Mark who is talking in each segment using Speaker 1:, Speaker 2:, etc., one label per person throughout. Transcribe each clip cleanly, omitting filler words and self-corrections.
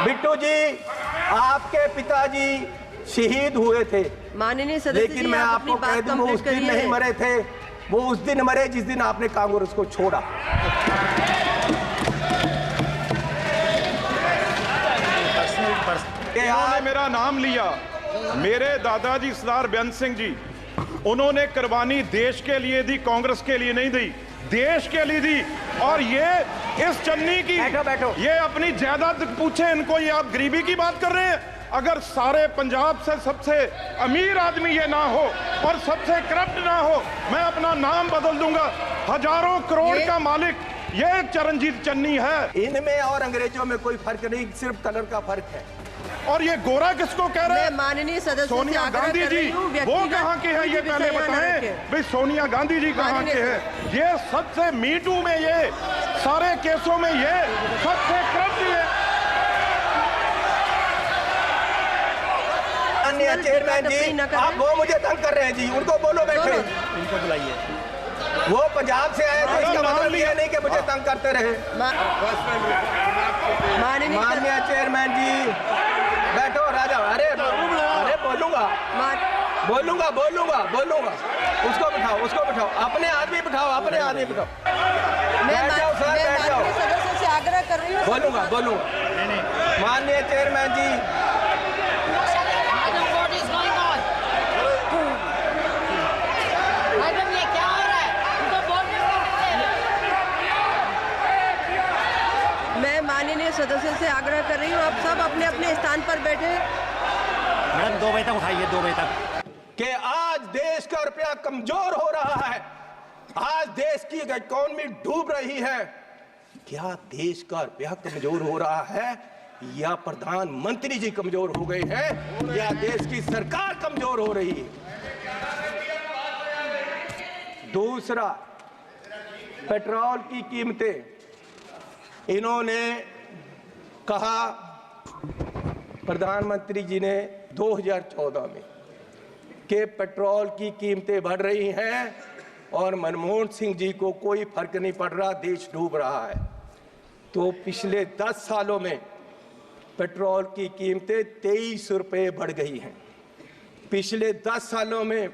Speaker 1: बिट्टू जी, आपके पिताजी शहीद हुए थे,
Speaker 2: माननीय सदस्य
Speaker 1: लेकिन
Speaker 2: जी,
Speaker 1: मैं
Speaker 2: आप
Speaker 1: आपको
Speaker 2: अपनी
Speaker 1: कह
Speaker 2: बात
Speaker 1: दूं वो उस
Speaker 2: कंप्लीट
Speaker 1: दिन
Speaker 2: करिए।
Speaker 1: नहीं मरे थे, वो उस दिन मरे जिस दिन आपने कांग्रेस को छोड़ा।
Speaker 3: इन्होंने मेरा नाम लिया, मेरे दादाजी सरदार बेअंत सिंह जी, उन्होंने कुर्बानी देश के लिए दी, कांग्रेस के लिए नहीं दी, देश के लिए दी। और ये इस चन्नी की
Speaker 1: बैठो।
Speaker 3: ये अपनी जायदाद पूछे इनको, ये आप गरीबी की बात कर रहे हैं। अगर सारे पंजाब से सबसे अमीर आदमी ये ना हो और सबसे करप्ट ना हो, मैं अपना नाम बदल दूंगा। हजारों करोड़ का मालिक ये चरणजीत चन्नी है।
Speaker 1: इनमें और अंग्रेजों में कोई फर्क नहीं, सिर्फ कलर का फर्क है।
Speaker 3: और ये गोरा किसको कह रहे हैं?
Speaker 2: मैं माननीय सदस्य से
Speaker 3: सोनिया
Speaker 2: आग्रह
Speaker 3: गांधी
Speaker 2: कर
Speaker 3: जी
Speaker 2: रही हूं,
Speaker 3: वो
Speaker 2: व्यक्तिगत
Speaker 3: कहाँ के हैं ये
Speaker 2: कोई
Speaker 3: पहले
Speaker 2: विषय न
Speaker 3: बताएं।
Speaker 2: रखें।
Speaker 3: भाई सोनिया गांधी जी कहाँ
Speaker 2: माननीय
Speaker 3: के हैं? ये सबसे मीटू में, ये सारे केसों में ये सबसे करप्ट है।
Speaker 1: अन्य चेयरमैन जी, आप वो मुझे तंग कर रहे हैं जी, उनको बोलो बैठे,
Speaker 4: इनको बुलाइए।
Speaker 1: वो पंजाब से आए थे, इसका मतलब ये नहीं कि मुझे तंग करते रहे। माननीय चेयरमैन जी बैठो, राजा। अरे बोलूंगा, उसको बिठाओ, अपने आदमी बिठाओ।
Speaker 2: मैं
Speaker 1: बैठ जाओ सर, बैठ जाओ।
Speaker 2: माननीय सदस्य से आग्रह कर रही हूँ।
Speaker 1: बोलूंगा। माननीय चेयरमैन जी,
Speaker 2: मैं माननीय सदस्य से आग्रह कर रही हूँ, आप सब अपने अपने स्थान पर बैठे।
Speaker 4: मैडम 2 बजे तक उठाइए, 2 बजे तक।
Speaker 1: कि आज देश का रुपया कमजोर हो रहा है, आज देश की इकोनॉमी डूब रही है। क्या देश का रुपया कमजोर हो रहा है या प्रधानमंत्री जी कमजोर हो गए हैं या देश की सरकार कमजोर हो रही है? दूसरा, पेट्रोल की कीमतें, इन्होंने कहा प्रधानमंत्री जी ने 2014 में कि पेट्रोल की कीमतें बढ़ रही हैं और मनमोहन सिंह जी को कोई फर्क नहीं पड़ रहा, देश डूब रहा है। तो पिछले 10 सालों में पेट्रोल की कीमतें 23 रुपये बढ़ गई हैं। पिछले 10 सालों में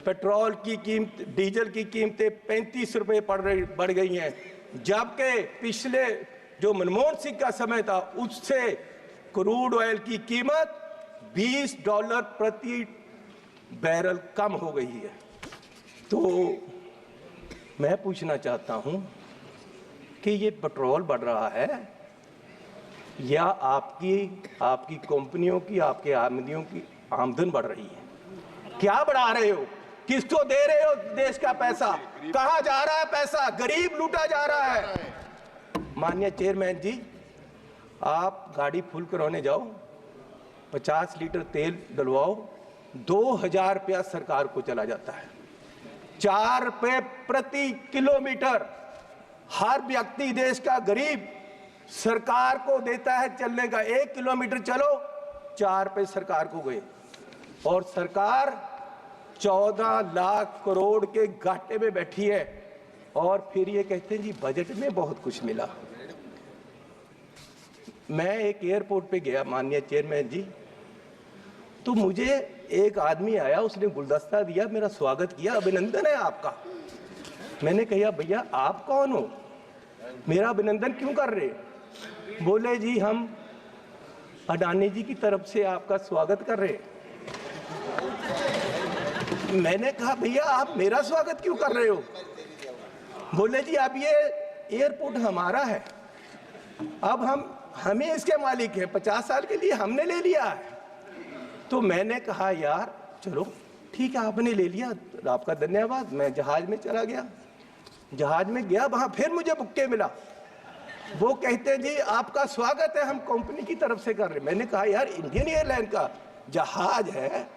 Speaker 1: पेट्रोल की कीमत, डीजल की कीमतें 35 रुपये बढ़ गई हैं, जबकि पिछले जो मनमोहन सिंह का समय था उससे क्रूड ऑयल की कीमत $20 प्रति बैरल कम हो गई है। तो मैं पूछना चाहता हूं कि ये पेट्रोल बढ़ रहा है या आपकी कंपनियों की, आपके आमदनियों की आमदन बढ़ रही है? क्या बढ़ा रहे हो? किसको दे रहे हो देश का पैसा? कहां जा रहा है पैसा? गरीब लूटा जा रहा है। माननीय चेयरमैन जी, आप गाड़ी फुल कराने जाओ, 50 लीटर तेल डलवाओ, 2000 रुपया सरकार को चला जाता है। 4 रुपये प्रति किलोमीटर हर व्यक्ति, देश का गरीब सरकार को देता है चलने का। 1 किलोमीटर चलो 4 रुपये सरकार को गए, और सरकार 14 लाख करोड़ के घाटे में बैठी है। और फिर ये कहते हैं जी बजट में बहुत कुछ मिला। मैं एक एयरपोर्ट पे गया माननीय चेयरमैन जी, तो मुझे एक आदमी आया, उसने गुलदस्ता दिया, मेरा स्वागत किया, अभिनंदन है आपका। मैंने कहा भैया आप कौन हो, मेरा अभिनंदन क्यों कर रहे? बोले जी हम अडानी जी की तरफ से आपका स्वागत कर रहे। मैंने कहा भैया आप मेरा स्वागत क्यों कर रहे हो? बोले जी अब ये एयरपोर्ट हमारा है, अब हमें इसके मालिक हैं, 50 साल के लिए हमने ले लिया है। तो मैंने कहा यार चलो ठीक है, आपने ले लिया, आपका धन्यवाद। मैं जहाज में चला गया, जहाज में गया, वहां फिर मुझे बुक्के मिला। वो कहते हैं जी आपका स्वागत है, हम कंपनी की तरफ से कर रहे। मैंने कहा यार इंडियन एयरलाइन का जहाज है,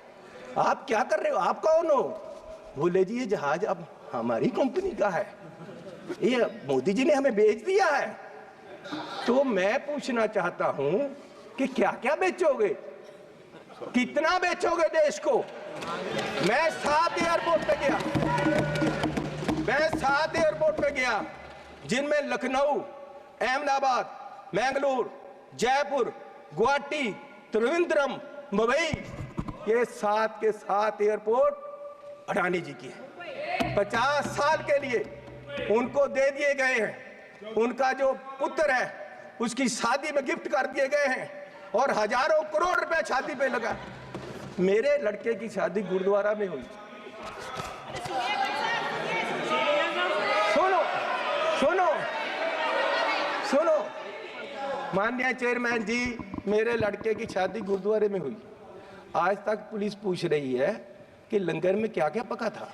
Speaker 1: आप क्या कर रहे हो, आप कौन हो? बोले जी ये जहाज अब हमारी कंपनी का है, ये मोदी जी ने हमें बेच दिया है। तो मैं पूछना चाहता हूं कि क्या क्या बेचोगे, कितना बेचोगे देश को? मैं 7 एयरपोर्ट पे गया, जिनमें लखनऊ, अहमदाबाद, मैंगलोर, जयपुर, गुवाहाटी, त्रिवेंद्रम, मुंबई, ये 7 के 7 एयरपोर्ट अडानी जी की है। 50 साल के लिए उनको दे दिए गए हैं। उनका जो पुत्र है उसकी शादी में गिफ्ट कर दिए गए हैं और हजारों करोड़ रुपए शादी पे लगा। मेरे लड़के की शादी गुरुद्वारा में हुई। सुनो सुनो सुनो, माननीय चेयरमैन जी, मेरे लड़के की शादी गुरुद्वारे में हुई। आज तक पुलिस पूछ रही है कि लंगर में क्या क्या पका था,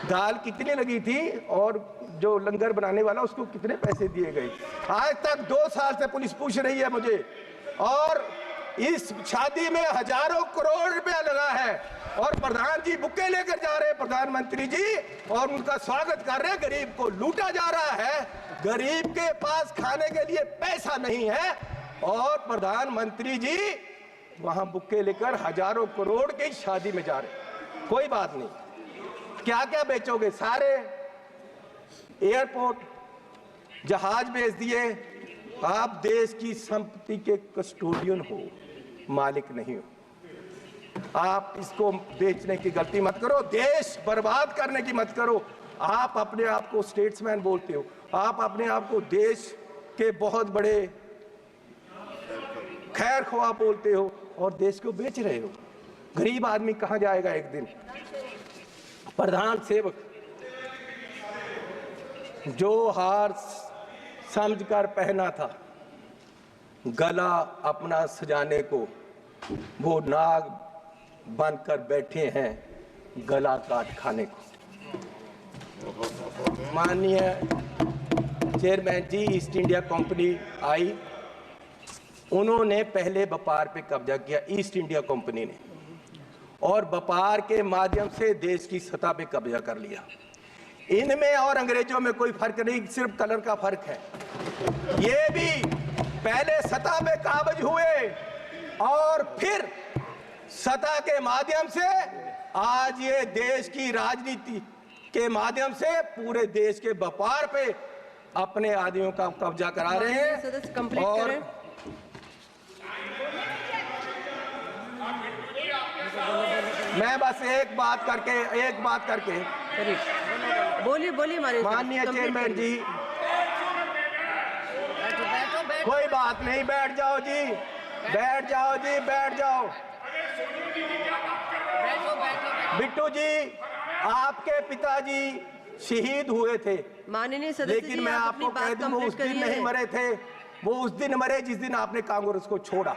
Speaker 1: दाल कितनी लगी थी और जो लंगर बनाने वाला उसको कितने पैसे दिए गए। आज तक 2 साल से पुलिस पूछ रही है मुझे, और इस शादी में हजारों करोड़ रुपया लगा है और प्रधान जी बुक्के लेकर जा रहे हैं, प्रधानमंत्री जी, और उनका स्वागत कर रहे हैं। गरीब को लूटा जा रहा है, गरीब के पास खाने के लिए पैसा नहीं है और प्रधानमंत्री जी वहां बुक्के लेकर हजारों करोड़ की शादी में जा रहे। कोई बात नहीं, क्या क्या बेचोगे? सारे एयरपोर्ट, जहाज बेच दिए। आप देश की संपत्ति के कस्टोडियन हो, मालिक नहीं हो। आप इसको बेचने की गलती मत करो, देश बर्बाद करने की मत करो। आप अपने आप को स्टेट्समैन बोलते हो, आप अपने आप को देश के बहुत बड़े खैर ख्वाह बोलते हो और देश को बेच रहे हो। गरीब आदमी कहां जाएगा एक दिन? प्रधान सेवक जो हार समझकर पहना था, गला अपना सजाने को, वो नाग बनकर बैठे हैं गला काट खाने को। माननीय चेयरमैन जी, ईस्ट इंडिया कंपनी आई, उन्होंने पहले व्यापार पे कब्जा किया, ईस्ट इंडिया कंपनी ने, और व्यापार के माध्यम से देश की सतह पे कब्जा कर लिया। इनमें और अंग्रेजों में कोई फर्क नहीं, सिर्फ कलर का फर्क है। ये भी पहले सतह पे काबज हुए और फिर सतह के माध्यम से आज ये देश की राजनीति के माध्यम से पूरे देश के व्यापार पे अपने आदमियों का कब्जा करा रहे हैं।
Speaker 2: सदस्य कंप्लीट
Speaker 1: और
Speaker 2: करें।
Speaker 1: मैं बस एक बात करके
Speaker 2: बोलिए बोलिए
Speaker 1: माननीय चेयरमैन जी, कोई बात नहीं, बैठ जाओ जी, बैठ जाओ जी, बैठ जाओ। बिट्टू जी, आपके पिताजी शहीद हुए थे,
Speaker 2: माननीय सदस्य
Speaker 1: लेकिन
Speaker 2: जी,
Speaker 1: मैं
Speaker 2: आप
Speaker 1: आपको
Speaker 2: अपनी
Speaker 1: कह
Speaker 2: बात
Speaker 1: दूं वो उस
Speaker 2: कंप्लीट
Speaker 1: दिन
Speaker 2: करिए।
Speaker 1: नहीं मरे थे, वो उस दिन मरे जिस दिन आपने कांग्रेस को छोड़ा।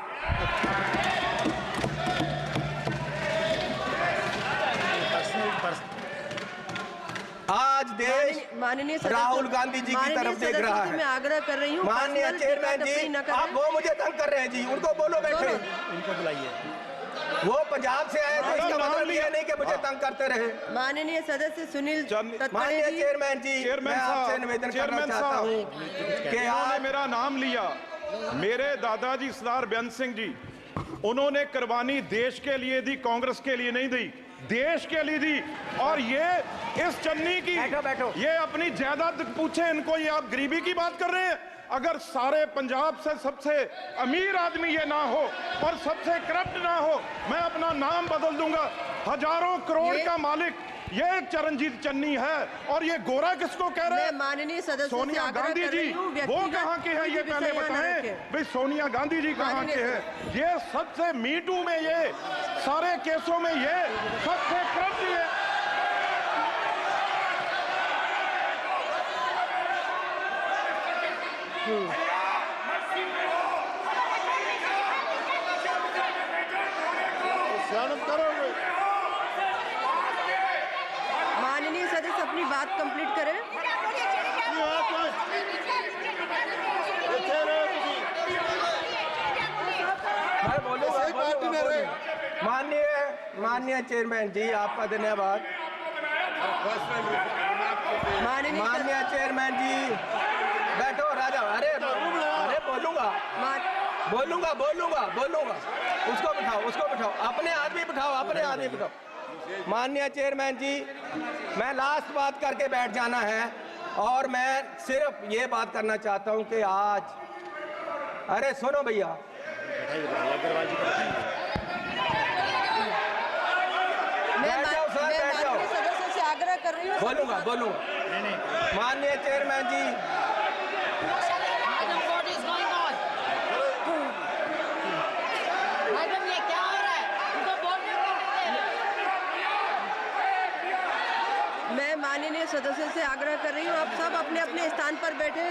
Speaker 1: आज देश
Speaker 2: माननीय सदस्य-
Speaker 1: राहुल गांधी जी की
Speaker 2: माननीय
Speaker 1: तरफ देख
Speaker 2: सदस्य
Speaker 1: रहा
Speaker 2: से मैं
Speaker 1: है।
Speaker 2: आग्रह कर रही हूँ,
Speaker 1: माननीय
Speaker 2: पर्सनल
Speaker 1: चेयरमैन
Speaker 2: टिप्पणी न
Speaker 1: जी,
Speaker 2: करें।
Speaker 1: आप वो मुझे तंग कर रहे हैं जी, उनको बोलो बैठे।
Speaker 4: इनको बुलाइए।
Speaker 1: वो पंजाब से आए थे, इसका मतलब ये नहीं कि मुझे तंग करते रहे।
Speaker 2: माननीय सदस्य सुनील तटकरे
Speaker 1: माननीय
Speaker 2: जी,
Speaker 1: चेयरमैन जी, मैं आपसे निवेदन करना चाहता हूँ कि
Speaker 3: इन्होंने
Speaker 1: आप
Speaker 3: मेरा नाम लिया। मेरे दादाजी सरदार बेअंत सिंह जी, उन्होंने कुर्बानी देश के लिए दी, कांग्रेस के लिए नहीं दी, देश के लिए दी। और ये इस चन्नी की
Speaker 1: बैठो।
Speaker 3: ये अपनी जायदाद पूछे इनको, ये आप गरीबी की बात कर रहे हैं? अगर सारे पंजाब से सबसे अमीर आदमी ये ना हो और सबसे करप्ट ना हो, मैं अपना नाम बदल दूंगा। हजारों करोड़ का मालिक ये चरणजीत चन्नी है। और ये गोरा किसको कह रहे हैं?
Speaker 2: मैं माननीय सदस्य से
Speaker 3: सोनिया
Speaker 2: आग्रह
Speaker 3: गांधी
Speaker 2: कर
Speaker 3: जी,
Speaker 2: रही हूँ,
Speaker 3: वो
Speaker 2: व्यक्तिगत
Speaker 3: कहाँ के हैं ये
Speaker 2: कोई भी
Speaker 3: पहले
Speaker 2: विषय न
Speaker 3: बताएं।
Speaker 2: रखें।
Speaker 3: भाई सोनिया गांधी जी कहाँ के हैं? ये सबसे मीटू में, ये सारे केसों में ये सबसे करप्ट है।
Speaker 2: माननीय सदस्य अपनी बात कंप्लीट करें।
Speaker 1: मैं बोलूंगा। माननीय चेयरमैन जी, आपका धन्यवाद। माननीय चेयरमैन जी, बैठो राजा। अरे बोलूंगा। उसको बिठाओ, अपने आदमी बिठाओ। माननीय चेयरमैन जी, मैं लास्ट बात करके बैठ जाना है और मैं सिर्फ ये बात करना चाहता हूं कि आज अरे सुनो भैया,
Speaker 4: बैठाइए बैठाइए, अग्रवाल जी को बैठाइए।
Speaker 1: बैठ जाओ सर,
Speaker 2: मैं
Speaker 1: बैठ जाओ।
Speaker 2: माननीय सदस्य से आग्रह कर रही हूँ।
Speaker 1: बोलूंगा
Speaker 4: नहीं नहीं,
Speaker 1: माननीय chairman ji,
Speaker 5: What is going on? Madam ये क्या हो रहा है? उनको बोलने को नहीं।
Speaker 2: मैं माननीय सदस्य से आग्रह कर रही हूँ, आप सब अपने अपने स्थान पर बैठे।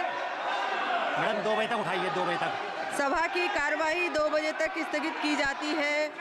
Speaker 4: मैडम 2 बजे तक उठाइए, 2 बजे तक।
Speaker 2: सभा की कार्यवाही 2 बजे तक स्थगित की जाती है।